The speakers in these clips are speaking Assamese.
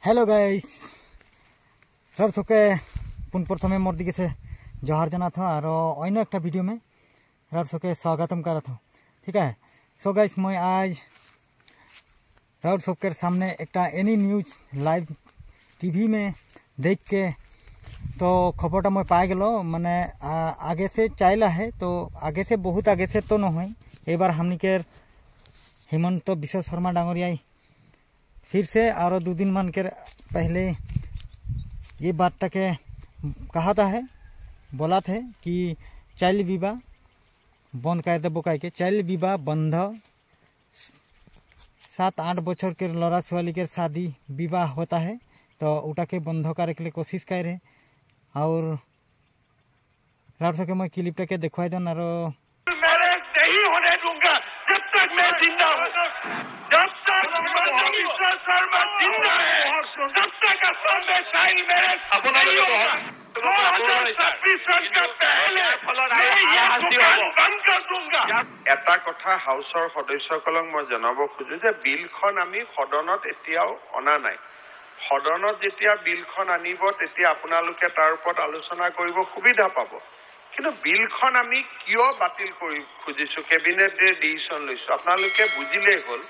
हेलो गाइस सब सबके पुनः मोर दिखे से जोहार जाना था और अन्य एक वीडियो में रब सबके स्वागतम करा था। ठीक है। सो गाइस मैं आज राउड सबके सामने एक एनी न्यूज लाइव टीवी में देख के तो खबरटा मैं पाई गलो माने आगे से चाइला है तो आगे से बहुत आगे से तो न एक बार हमनी के हेमंत विश्व शर्मा डांगरिया फिर से और 2 दिन मन के पहले ये बात के कहा था है बोला थे कि चाइल्ड विवाह बंद कर देव कह के चाइल्ड विवाह बंद 7-8 बछर के लड़ा छुआली के शादी विवाह होता है तो उटा के बंद करे के लिए कोशिश कर रहे और रात सके मैं क्लिप के दिखवाई दूँ और नहीं होने दूंगा जब तक मैं जिंदा हूँ, जब तक विश्व शर्मा जिंदा है तब तक असम में साइन मेरे नहीं होगा। 2026 का पहले मैं ये दुकान बंद कर दूंगा। এটা কথা হাউসৰ সদস্যসকলক মই জনাব খোজো যে বিলখন আমি সদনত এতিয়াও অনা নাই। সদনত যেতিয়া বিলখন আনিব তেতিয়া আপোনালোকে তাৰ ওপৰত আলোচনা কৰিব সুবিধা পাব। কিন্তু বিলখন আমি কিয় বাতিল কৰি খুজিছো কেবিনেটে ডিসিশন লৈছো আপোনালোকে বুজিলেই হ'ল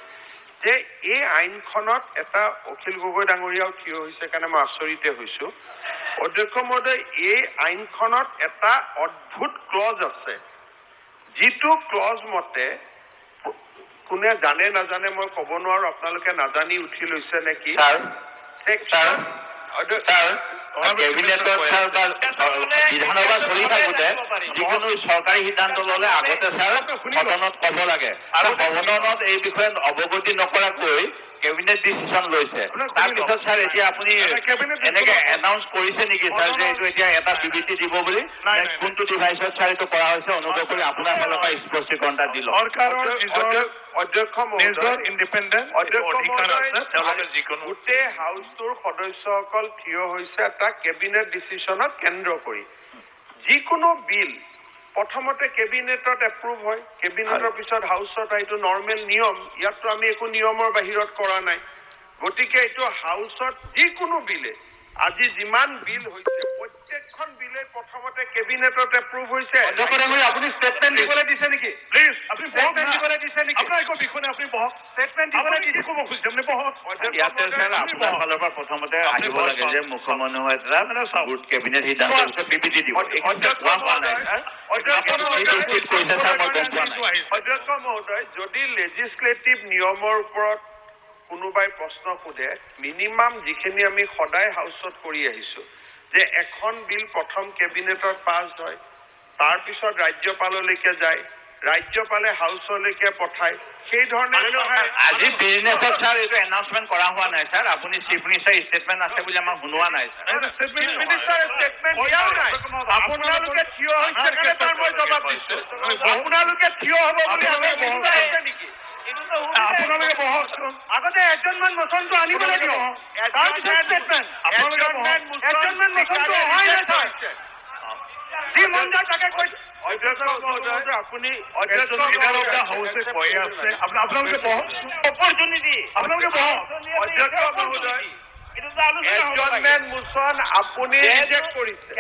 যে এই আইনখনত এটা অখিল গগৈ ডাঙৰীয়াও থিয় হৈছে কাৰণে মই আচৰিত হৈছো। অধ্যক্ষ মহোদয় এই আইনখনত এটা অদ্ভুত ক্লজ আছে যিটো ক্লজ মতে কোনে জানে নাজানে মই ক'ব নোৱাৰো আপোনালোকে নাজানি উঠি লৈছে নেকি সেকশন কেবিনেটৰ বিধানসভা চলি থাকোঁতে যিকোনো চৰকাৰী সিদ্ধান্ত ল'লে আগতে সদনত ক'ব লাগে আৰু সদনত এই বিষয়ে অৱগতি নকৰাকৈ কেবিনেট ডিচিশ্যন লৈছে। তাৰপিছত ছাৰ এতিয়া আপুনি এনেকে এনাউন্স কৰিছে নেকি ছাৰ যে এইটো এতিয়া এটা বিবৃতি দিব বুলি কোনটো ডিভাইচত ছাৰ এইটো কৰা হৈছে অনুগ্ৰহ কৰি আপোনাৰ ফালৰ পৰা স্পষ্টীকৰণ এটা দিলক। চৰকাৰৰ অধ্যক্ষ মহোদয় ইণ্ডিপেণ্ডেণ্ট অধিকাৰ আছে তেওঁলোকে যিকোনো গোটেই হাউচটোৰ সদস্যসকল থিয় হৈছে এটা কেবিনেট ডিচিশ্যনত কেন্দ্ৰ কৰি যিকোনো বিল প্ৰথমতে কেবিনেটত এপ্ৰুভ হয় কেবিনেটৰ পিছত হাউচত এইটো নৰ্মেল নিয়ম ইয়াততো আমি একো নিয়মৰ বাহিৰত কৰা নাই গতিকে এইটো হাউচত যিকোনো বিলে আজি যিমান বিল হৈছে প্ৰত্যেকখন বিলে প্ৰথমতে কেবিনেটত এপ্ৰুভ হৈছে। আপুনি ষ্টেটমেণ্ট দিবলৈ দিছে নেকি প্লিজ আপুনি ষ্টেটমেণ্ট দিবলৈ দিছে নেকি আপোনাৰ একো বিষয় আপুনি বহক ষ্টেটমেণ্ট দিবলৈ দিছে ক'ব খুজিছে আপুনি বহক ইয়াতে ছাৰ আপোনাৰ ফালৰ পৰা প্ৰথমতে আহিব লাগে যে মুখ্যমন্ত্ৰী হয় গুড কেবিনেট সিদ্ধান্ত বিবৃতি দিব অধ্যক্ষ মহোদয় যদি লেজিছলেটিভ নিয়মৰ ওপৰত কোনোবাই প্ৰশ্ন সোধে মিনিমাম যিখিনি আমি সদায় হাউচত কৰি আহিছো যে এখন বিল প্ৰথম কেবিনেটত পাছ হয় তাৰপিছত ৰাজ্যপাললৈকে যায় ৰাজ্যপালে হাউচলৈকে পঠায় সেই ধৰণে আজি বিজনেছত ছাৰ এইটো এনাউন্সমেণ্ট কৰা হোৱা নাই ছাৰ আপুনি চিফ মিনিষ্টাৰ ষ্টেটমেণ্ট আছে বুলি আমাক শুনোৱা নাই ছাৰ মিনিষ্টাৰ ষ্টেটমেণ্ট দিয়াও নাই আপোনালোকে থিয় হৈছে কাৰণে তাৰ মই জবাব দিছো আপোনালোকে থিয় হ'ব বুলি আমি আছে নেকি আপোনালোকে বহকচোন আগতে এডজনমেণ্ট মোচনটো আনিব লাগিব তাৰপিছত ষ্টেটমেণ্ট আপোনালোকে এডজনমেণ্ট মোচনটো অহাই নাই ছাৰ যি মন যায় তাকে কৈছে অধ্যক্ষ মহোদয় আপুনি হাউচে কৈ আছে আপোনালোকে বহক অপৰচুনিটি আপোনালোকে বহক অধ্যক্ষ মহোদয় এডজনমেণ্ট মোচন আপুনি ৰিজেক্ট কৰিছে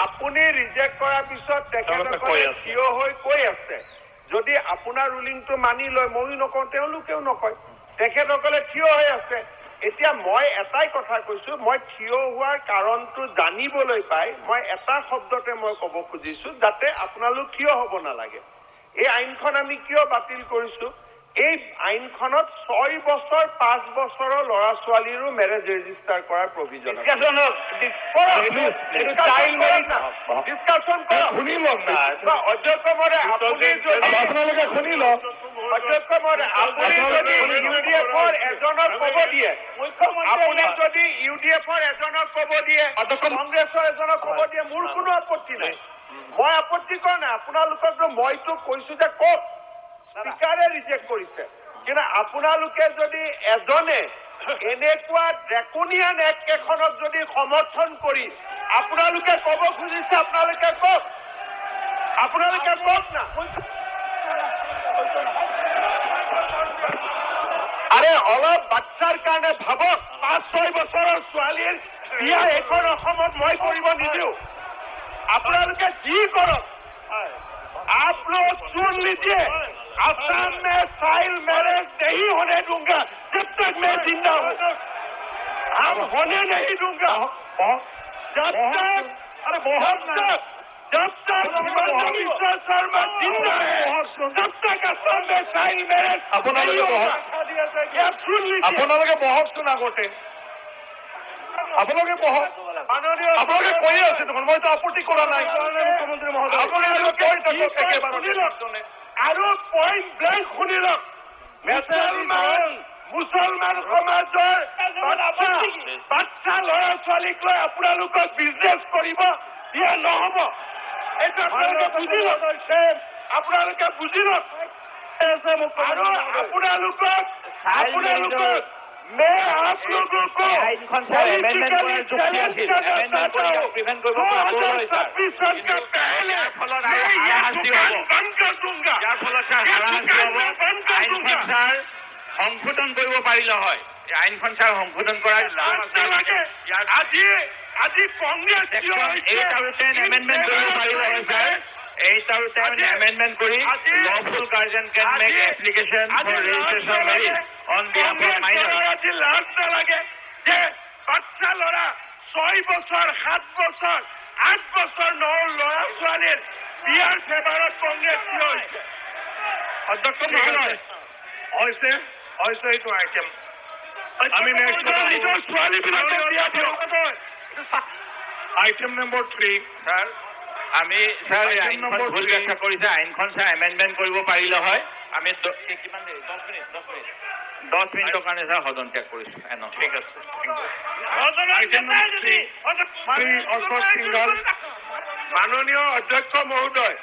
আপুনি ৰিজেক্ট কৰাৰ পিছত তেখেতসকলে থিয় হৈ কৈ আছে যদি আপোনাৰ ৰুলিংটো মানি লয় ময়ো নকওঁ তেওঁলোকেও নকয় তেখেতসকলে থিয় হৈ আছে। এতিয়া মই এটাই কথা কৈছো মই থিয় হোৱাৰ কাৰণটো জানিবলৈ পাই মই এটা শব্দতে মই ক'ব খুজিছো যাতে আপোনালোক থিয় হ'ব নালাগে। এই আইনখন আমি কিয় বাতিল কৰিছো এই আইনখনত 6 বছৰ 5 বছৰৰ ল'ৰা ছোৱালীৰো মেৰেজ ৰেজিষ্টাৰ কৰাৰ প্ৰভিজন আছে। অধ্যক্ষ মহোদয় আপোনালোকে শুনি লওক অধ্যক্ষ মহোদয় আপুনি যদি ইউডিএফৰ এজনক ক'ব দিয়ে আপুনি যদি ইউডিএফৰ এজনক ক'ব দিয়ে কংগ্ৰেছৰ এজনক ক'ব দিয়ে মোৰ কোনো আপত্তি নাই মই আপত্তি কৰা নাই আপোনালোকক মইতো কৈছো যে কওক স্পীকাৰে ৰিজেক্ট কৰিছে কিন্তু আপোনালোকে যদি এজনে এনেকুৱা ড্ৰেকনিয়ান এক্ট এখনক যদি সমৰ্থন কৰি আপোনালোকে ক'ব খুজিছে আপোনালোকে কওক না আৰে অলপ বাচ্চাৰ কাৰণে ভাবক 5-6 বছৰৰ ছোৱালীৰ বিয়া এখন অসমত মই কৰিব নিদিওঁ আপোনালোকে যি কৰক आप लोग सुन लीजिए असम में चाइल्ड मैरिज नहीं होने दूंगा जब तक मैं जिंदा हूँ हम होने नहीं दूंगा जब तक हिमंत बिश्व शर्मा जिंदा है तब तक असम में चाइल्ड मैरिज सुन लीजिए বহকচোন আগতে আপোনালোকে বহক আপোনালোকে কৈ আছে দেখোন মইতো আপত্তি কৰা নাই মুখ্যমন্ত্ৰী মহোদয় আৰু পইণ্ট ব্লেংক শুনি লওক মুছলমান সমাজৰ বাচ্চা ল'ৰা ছোৱালীক লৈ আপোনালোকক বিজনেছ কৰিব দিয়া নহ'ব এইটো আপোনালোকে বুজি লওক আপোনালোকে বুজি লওক আৰু আপোনালোকক मैं आप लोगों को সংশোধন কৰিব পাৰিলে হয় আইনখন ছাৰ সংশোধন কৰাৰ লাভ আছে আজি কংগ্ৰেছ এমেণ্ডমেণ্ট কৰিব পাৰিলে হয় sir amendment kori lawful guardian can make application for registration of marriage on behalf of minors. বাচ্চা লৰা 6 বছৰ 7 বছৰ 8 বছৰ ল'ৰা ছোৱালীৰ বিয়াৰ ফেভাৰত কংগ্ৰেছ থিয় হৈছে অধ্যক্ষ মহোদয় হৈছে এইটো আইটেম আমি নেক্সট ছোৱালীবিলাকে বিয়া আইটেম নম্বৰ 3 ছাৰ আমি ছাৰ আইনখন ভুল ব্যাখ্যা কৰিছে আইনখন ছাৰ এমেণ্ডমেণ্ট কৰিব পাৰিলে হয় আমি কিমান দেৰি 10 মিনিটৰ কাৰণে ছাৰ সদন ত্যাগ কৰিছোঁ ঠিক আছে মাননীয় অধ্যক্ষ মহোদয়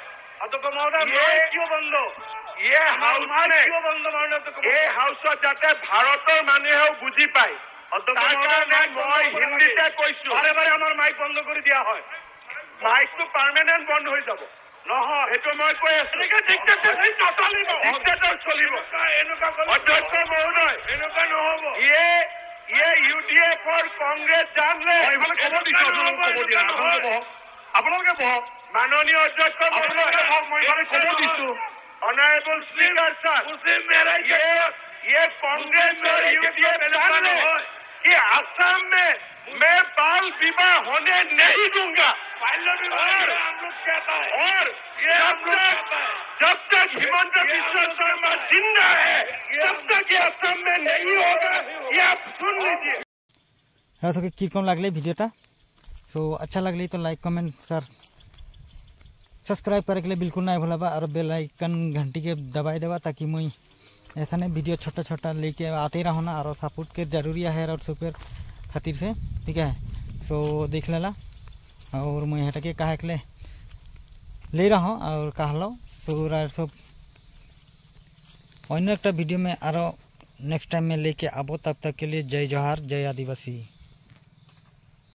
এই হাউচত যাতে ভাৰতৰ মানুহেও বুজি পায় মই হিন্দীতে কৈছো আমাৰ মাইক বন্ধ কৰি দিয়া হয় মাইকটো পাৰ্মানেণ্ট বন্ধ হৈ যাব নহয় সেইটো মই কৈ আছো চলিব অধ্যক্ষ মহোদয় এনেকুৱা নহব UDF কংগ্ৰেছ জানলে আপোনালোকে বহক মাননীয় অধ্যক্ষ মহোদয় মই ক'ব দিছো অনাৰেবল স্পীকাৰ ছাৰ ये कांग्रेस और UDF जानते हैं कि असम में मैं बाल विवाह होने नहीं दूंगा और जब तक हिमंत बिश्व शर्मा जिंदा है तब तक ये असम में नहीं होगा ये आप सुन लीजिए किरकम लगले वीडियोटा सो अच्छा लगले तो लाइक कमेंट सर सब्सक्राइब करे के लिए बिल्कुल नहीं भूलबा और बेल आइकन घंटी के दबाई देवा ताकि मुई ऐसा नहीं वीडियो छोटा छोटा लेके आते रहो ना और सपोर्ट के जरूरी है और सुपर खातिर से ठीक है सो देख लेला और मैं हटा के कहा के ले रहा हूँ और कहलो सुर सब अन्य एक वीडियो में और नेक्स्ट टाइम में लेके आबो तब तक के लिए जय जोहार जय आदिवासी।